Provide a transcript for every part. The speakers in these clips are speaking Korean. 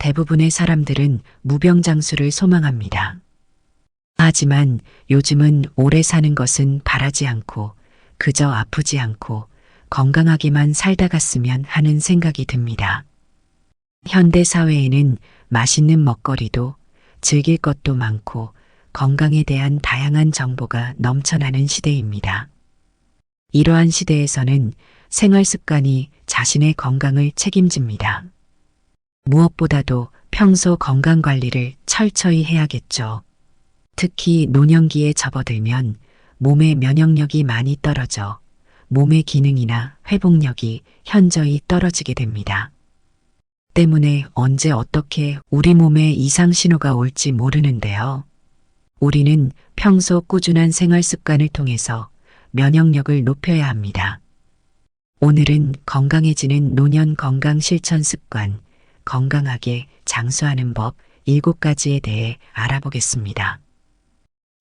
대부분의 사람들은 무병장수를 소망합니다. 하지만 요즘은 오래 사는 것은 바라지 않고 그저 아프지 않고 건강하게만 살다 갔으면 하는 생각이 듭니다. 현대 사회에는 맛있는 먹거리도 즐길 것도 많고 건강에 대한 다양한 정보가 넘쳐나는 시대입니다. 이러한 시대에서는 생활 습관이 자신의 건강을 책임집니다. 무엇보다도 평소 건강 관리를 철저히 해야겠죠. 특히 노년기에 접어들면 몸의 면역력이 많이 떨어져 몸의 기능이나 회복력이 현저히 떨어지게 됩니다. 때문에 언제 어떻게 우리 몸에 이상 신호가 올지 모르는데요. 우리는 평소 꾸준한 생활 습관을 통해서 면역력을 높여야 합니다. 오늘은 건강해지는 노년 건강 실천 습관, 건강하게 장수하는 법 7가지에 대해 알아보겠습니다.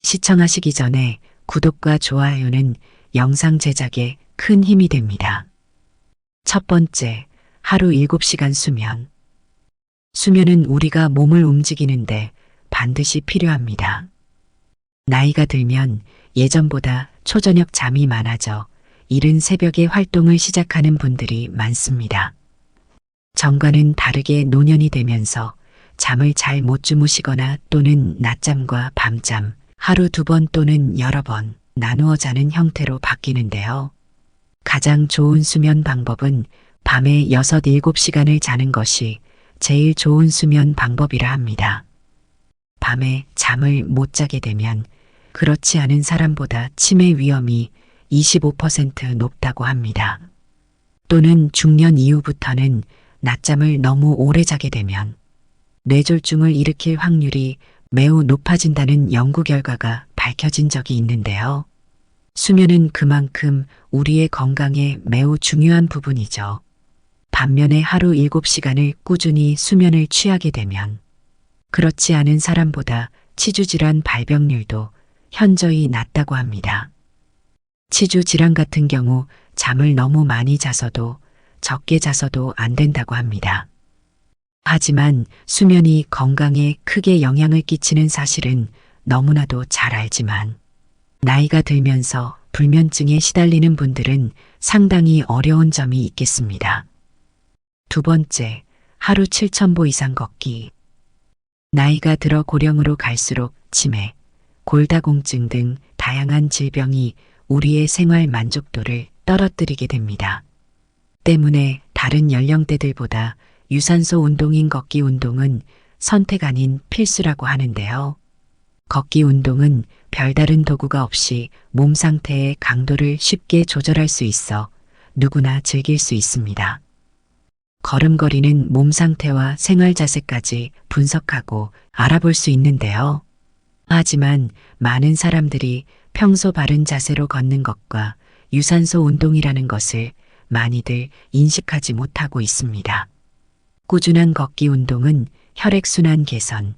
시청하시기 전에 구독과 좋아요는 영상 제작에 큰 힘이 됩니다. 첫 번째, 하루 7시간 수면. 수면은 우리가 몸을 움직이는데 반드시 필요합니다. 나이가 들면 예전보다 초저녁 잠이 많아져 이른 새벽에 활동을 시작하는 분들이 많습니다. 전과는 다르게 노년이 되면서 잠을 잘 못 주무시거나 또는 낮잠과 밤잠, 하루 2번 또는 여러 번 나누어 자는 형태로 바뀌는데요. 가장 좋은 수면 방법은 밤에 6, 7시간을 자는 것이 제일 좋은 수면 방법이라 합니다. 밤에 잠을 못 자게 되면 그렇지 않은 사람보다 치매 위험이 25% 높다고 합니다. 또는 중년 이후부터는 낮잠을 너무 오래 자게 되면 뇌졸중을 일으킬 확률이 매우 높아진다는 연구 결과가 밝혀진 적이 있는데요. 수면은 그만큼 우리의 건강에 매우 중요한 부분이죠. 반면에 하루 7시간을 꾸준히 수면을 취하게 되면 그렇지 않은 사람보다 치주질환 발병률도 현저히 낮다고 합니다. 치주질환 같은 경우 잠을 너무 많이 자서도 적게 자서도 안 된다고 합니다. 하지만 수면이 건강에 크게 영향을 끼치는 사실은 너무나도 잘 알지만 나이가 들면서 불면증에 시달리는 분들은 상당히 어려운 점이 있겠습니다. 두 번째, 하루 7,000보 이상 걷기. 나이가 들어 고령으로 갈수록 치매, 골다공증 등 다양한 질병이 우리의 생활 만족도를 떨어뜨리게 됩니다. 때문에 다른 연령대들보다 유산소 운동인 걷기 운동은 선택 아닌 필수라고 하는데요. 걷기 운동은 별다른 도구가 없이 몸 상태의 강도를 쉽게 조절할 수 있어 누구나 즐길 수 있습니다. 걸음걸이는 몸 상태와 생활 자세까지 분석하고 알아볼 수 있는데요. 하지만 많은 사람들이 평소 바른 자세로 걷는 것과 유산소 운동이라는 것을 많이들 인식하지 못하고 있습니다. 꾸준한 걷기 운동은 혈액순환 개선,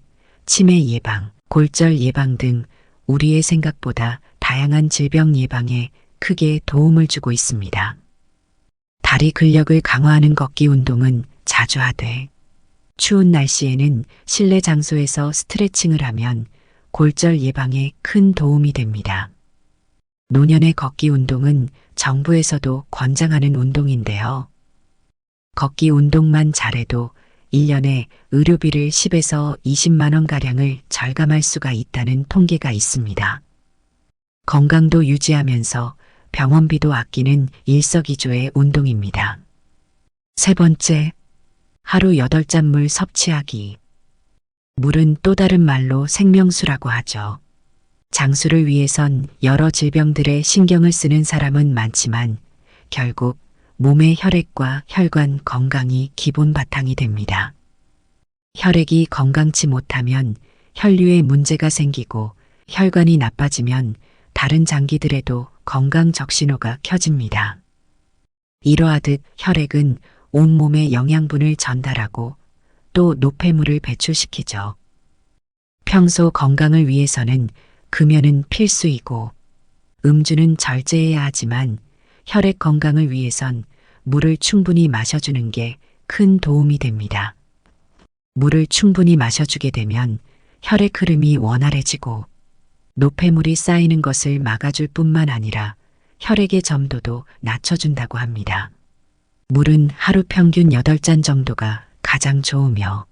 치매 예방, 골절 예방 등 우리의 생각보다 다양한 질병 예방에 크게 도움을 주고 있습니다. 다리 근력을 강화하는 걷기 운동은 자주 하되 추운 날씨에는 실내 장소에서 스트레칭을 하면 골절 예방에 큰 도움이 됩니다. 노년의 걷기 운동은 정부에서도 권장하는 운동인데요. 걷기 운동만 잘해도 1년에 의료비를 10에서 20만 원가량을 절감할 수가 있다는 통계가 있습니다. 건강도 유지하면서 병원비도 아끼는 일석이조의 운동입니다. 세 번째, 하루 8잔 물 섭취하기. 물은 또 다른 말로 생명수라고 하죠. 장수를 위해선 여러 질병들에 신경을 쓰는 사람은 많지만 결국 몸의 혈액과 혈관 건강이 기본 바탕이 됩니다. 혈액이 건강치 못하면 혈류에 문제가 생기고 혈관이 나빠지면 다른 장기들에도 건강 적신호가 켜집니다. 이러하듯 혈액은 온몸에 영양분을 전달하고 또 노폐물을 배출시키죠. 평소 건강을 위해서는 금연은 필수이고 음주는 절제해야 하지만 혈액 건강을 위해선 물을 충분히 마셔주는 게 큰 도움이 됩니다. 물을 충분히 마셔주게 되면 혈액 흐름이 원활해지고 노폐물이 쌓이는 것을 막아줄 뿐만 아니라 혈액의 점도도 낮춰준다고 합니다. 물은 하루 평균 8잔 정도가 가장 좋으며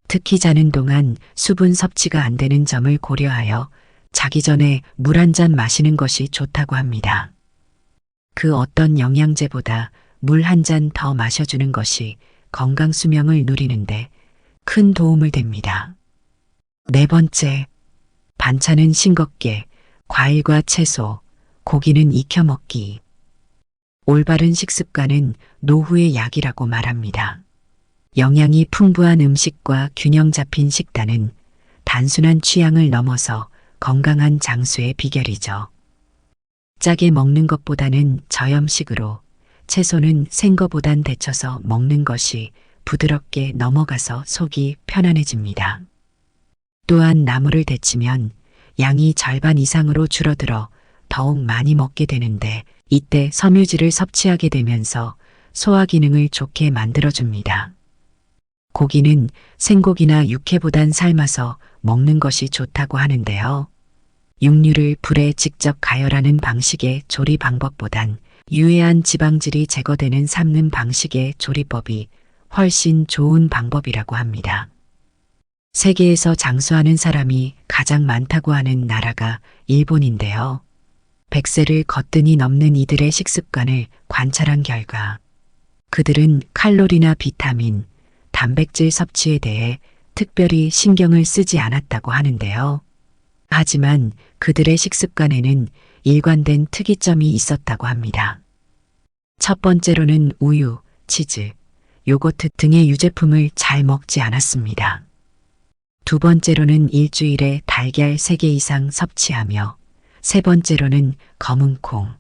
특히 자는 동안 수분 섭취가 안 되는 점을 고려하여 자기 전에 물 한 잔 마시는 것이 좋다고 합니다. 그 어떤 영양제보다 물 한 잔 더 마셔주는 것이 건강 수명을 누리는데 큰 도움을 됩니다. 네 번째, 반찬은 싱겁게, 과일과 채소, 고기는 익혀 먹기. 올바른 식습관은 노후의 약이라고 말합니다. 영양이 풍부한 음식과 균형 잡힌 식단은 단순한 취향을 넘어서 건강한 장수의 비결이죠. 짜게 먹는 것보다는 저염식으로, 채소는 생거보단 데쳐서 먹는 것이 부드럽게 넘어가서 속이 편안해집니다. 또한 나물을 데치면 양이 절반 이상으로 줄어들어 더욱 많이 먹게 되는데 이때 섬유질을 섭취하게 되면서 소화 기능을 좋게 만들어줍니다. 고기는 생고기나 육회보단 삶아서 먹는 것이 좋다고 하는데요. 육류를 불에 직접 가열하는 방식의 조리 방법보단 유해한 지방질이 제거되는 삶는 방식의 조리법이 훨씬 좋은 방법이라고 합니다. 세계에서 장수하는 사람이 가장 많다고 하는 나라가 일본인데요. 100세를 거뜬히 넘는 이들의 식습관을 관찰한 결과 그들은 칼로리나 비타민, 단백질 섭취에 대해 특별히 신경을 쓰지 않았다고 하는데요. 하지만 그들의 식습관에는 일관된 특이점이 있었다고 합니다. 첫 번째로는 우유, 치즈, 요거트 등의 유제품을 잘 먹지 않았습니다. 두 번째로는 일주일에 달걀 3개 이상 섭취하며 세 번째로는 검은콩,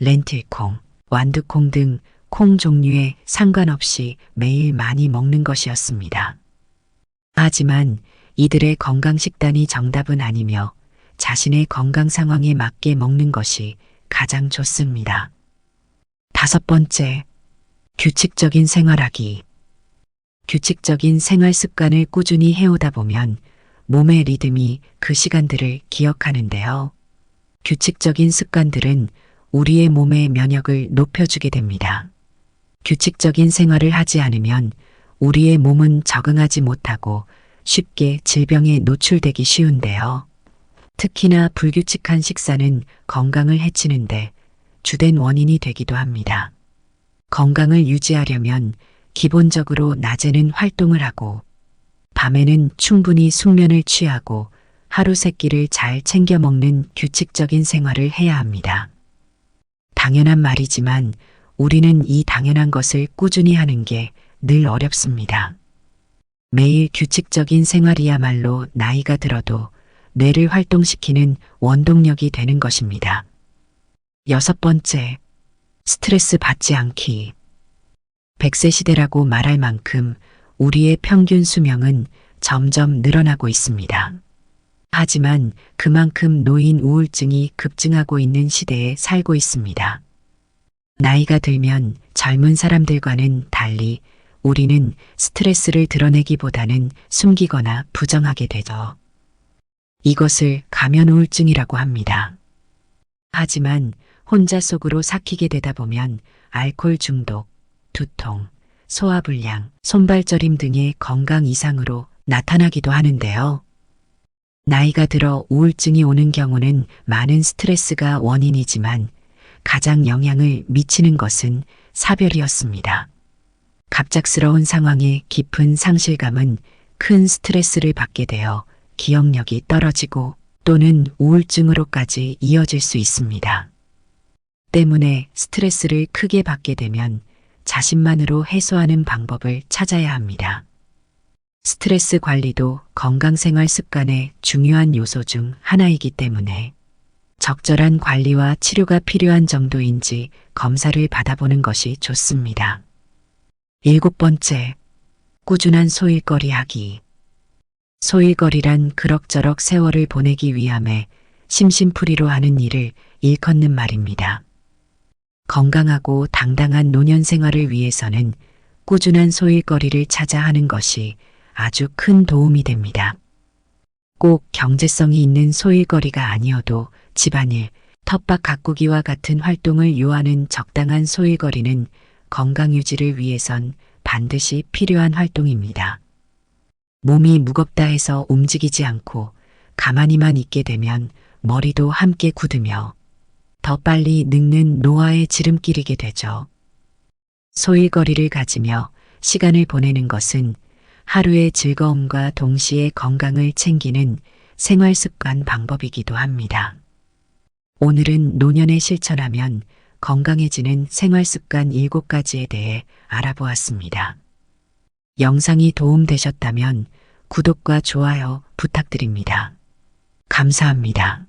렌틸콩, 완두콩 등 콩 종류에 상관없이 매일 많이 먹는 것이었습니다. 하지만 이들의 건강 식단이 정답은 아니며 자신의 건강 상황에 맞게 먹는 것이 가장 좋습니다. 다섯 번째, 규칙적인 생활하기. 규칙적인 생활 습관을 꾸준히 해오다 보면 몸의 리듬이 그 시간들을 기억하는데요. 규칙적인 습관들은 우리의 몸의 면역을 높여주게 됩니다. 규칙적인 생활을 하지 않으면 우리의 몸은 적응하지 못하고 쉽게 질병에 노출되기 쉬운데요. 특히나 불규칙한 식사는 건강을 해치는데 주된 원인이 되기도 합니다. 건강을 유지하려면 기본적으로 낮에는 활동을 하고 밤에는 충분히 숙면을 취하고 하루 3끼를 잘 챙겨 먹는 규칙적인 생활을 해야 합니다. 당연한 말이지만 우리는 이 당연한 것을 꾸준히 하는 게 늘 어렵습니다. 매일 규칙적인 생활이야말로 나이가 들어도 뇌를 활동시키는 원동력이 되는 것입니다. 여섯 번째, 스트레스 받지 않기. 100세 시대라고 말할 만큼 우리의 평균 수명은 점점 늘어나고 있습니다. 하지만 그만큼 노인 우울증이 급증하고 있는 시대에 살고 있습니다. 나이가 들면 젊은 사람들과는 달리 우리는 스트레스를 드러내기보다는 숨기거나 부정하게 되죠. 이것을 가면 우울증이라고 합니다. 하지만 혼자 속으로 삭히게 되다 보면 알코올 중독, 두통, 소화불량, 손발저림 등의 건강 이상으로 나타나기도 하는데요. 나이가 들어 우울증이 오는 경우는 많은 스트레스가 원인이지만 가장 영향을 미치는 것은 사별이었습니다. 갑작스러운 상황에 깊은 상실감은 큰 스트레스를 받게 되어 기억력이 떨어지고 또는 우울증으로까지 이어질 수 있습니다. 때문에 스트레스를 크게 받게 되면 자신만으로 해소하는 방법을 찾아야 합니다. 스트레스 관리도 건강생활 습관의 중요한 요소 중 하나이기 때문에 적절한 관리와 치료가 필요한 정도인지 검사를 받아보는 것이 좋습니다. 일곱 번째, 꾸준한 소일거리 하기. 소일거리란 그럭저럭 세월을 보내기 위함에 심심풀이로 하는 일을 일컫는 말입니다. 건강하고 당당한 노년 생활을 위해서는 꾸준한 소일거리를 찾아 하는 것이 아주 큰 도움이 됩니다. 꼭 경제성이 있는 소일거리가 아니어도 집안일, 텃밭 가꾸기와 같은 활동을 요하는 적당한 소일거리는 건강 유지를 위해선 반드시 필요한 활동입니다. 몸이 무겁다 해서 움직이지 않고 가만히만 있게 되면 머리도 함께 굳으며 더 빨리 늙는 노화에 지름길이게 되죠. 소일거리를 가지며 시간을 보내는 것은 하루의 즐거움과 동시에 건강을 챙기는 생활 습관 방법이기도 합니다. 오늘은 노년에 실천하면 건강해지는 생활 습관 7가지에 대해 알아보았습니다. 영상이 도움되셨다면 구독과 좋아요 부탁드립니다. 감사합니다.